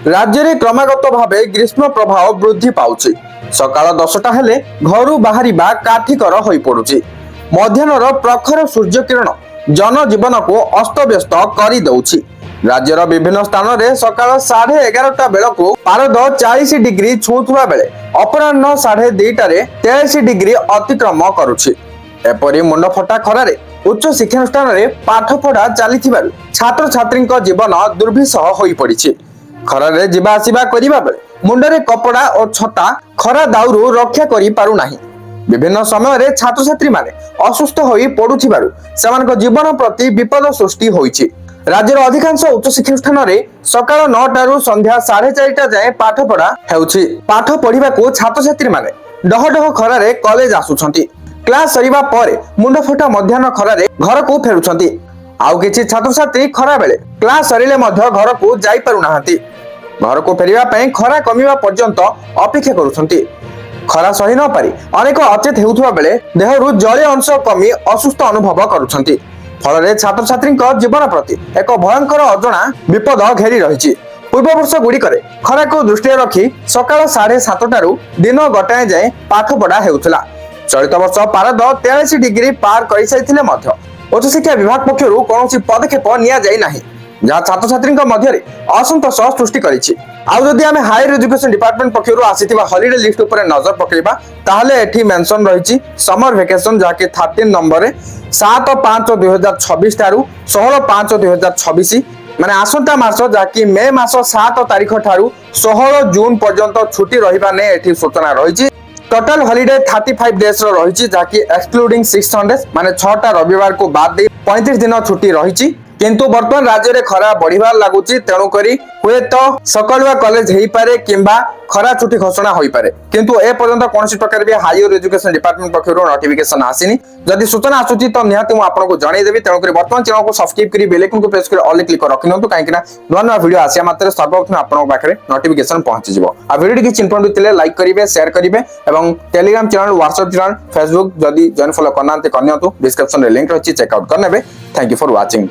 राज्य में क्रमागत भाव ग्रीष्म प्रभाव वृद्धि पाउछि। सकाळ 10टा हेले घरू बाहरिबा काठिकर होई पडुछि। मध्याह्नर प्रखर सूर्य किरण जनजीवन को अस्तव्यस्त कर दउछि। राज्यर विभिन्न स्थान में सकाळ 11:30 बेलू पारद 40 डिग्री छुआ बेले अपराह्न 2:30 43 डिग्री अतिक्रम करुछि। एपरी मुंडफटा खरारे उच्च शिक्षानुष्ठान में पाठ पढ़ा चली छात्र छात्री जीवन दुर्विषह हो पड़ी। खरारे जीवा आसिबा करिबा बेले मुंडरे कपड़ा और छता खरा दाउरू रक्षा करि पारु नाही। विभिन्न समय रे छात्र छात्री माने असुस्थ होई पडुथिबारु सेमानक जीवन प्रति विपद सृष्टि होईछि। राज्यर अधिकांश उच्च शिक्षानुष्ठान में सकाळ 9टा रु संध्या 4:30 जाए पाठ पढ़ा हेउछि। पाठ पढ़िबा को छात्र छात्री माने डह डह खरारे कॉलेज आसुछंती। क्लास सरिबा परे मुंडफटा मध्याह्न खरारे घर को फेरुछंती। आउ किछि छात्र छात्री खरा बेले क्लास सरिले मध्य घर को जाई पारु नाहंती। घर को फेरिबा पई खरा कमिबा पर्यंत अपेक्षा करूछंती। खरा सही न पारी अनेक अचेत हेउथबा बेले देहरु जलीय अंश कमी असुस्थ अनुभव करूछंती। फल छात्र छात्री जीवन प्रति एक भयंकर अजଣା विपद घेरी रही। पूर्व वर्ष गुड़िक खरा को दृष्टि रखी सकाळ 7:30 रु दिन गोटाए जाए पाठ पढ़ा हेउथला। चलित वर्ष पारद 43 डिग्री पार कर साइथिले मध्य उच्च शिक्षा विभाग पक्षरु कोनोसी पदक्षेप निया जाई नाही, जहाँ छात्र छात्री मध्य असंतोष सृष्टि करिछि। आउ जदि आमे हायर एजुकेशन डिपार्टमेंट पक्षरु आसीथिबा हॉलिडे लिस्ट ऊपर नजर पकेइबा ताहले एठी मेंशन रहिछि समर वेकेशन, जहाँ कि 13 नंबर 7/5/2026 ठारू 16/5/2026 माने आसंता मास, जहाँ कि मे मास 7 तारिख ठारू 16 जून पर्यंत छुट्टी रहिबा ने एठी सूचना रहिछि। टोटल हॉलिडे 35 डेज रही, जहाँ कि एक्सक्लूडिंग 6 संडेज माने 6टा रविवार को बाद दे 35 दिन छुट्टी रही। किंतु वर्तमान राज्य में खरा बढ़िबार लागुची, तेणु करी हुए तो सकाळुआ कॉलेज हेई पारे किंबा खरा छुट्टी घोषणा होई पारे। किंतु ए पर्यंत कोनसी प्रकार भी हायर एजुकेशन डिपार्टमेंट पक्षरु नोटिफिकेशन आसीनी। जदि सूचना आसुची तो निहाती मु आपनको जणाई देबी। तेणु करी वर्तमान चैनल को सब्सक्राइब करी बेल आइकन को प्रेस करी ऑल क्लिक कर रखिनंतु, काहेकि ना नवा नवा वीडियो आसिया मात्र सर्वप्रथम आपनको पाखरे नोटिफिकेशन पहुंची जिवो। आ वीडियो की चिंपन दिले लाइक करिवे, शेयर करिवे एवं Telegram channel, WhatsApp channel, Facebook जदि जॉइन फॉलो करनांते करनियंतु। डिस्क्रिप्शन रे लिंक रहछि, चेक आउट करनेबे। Thank you for watching.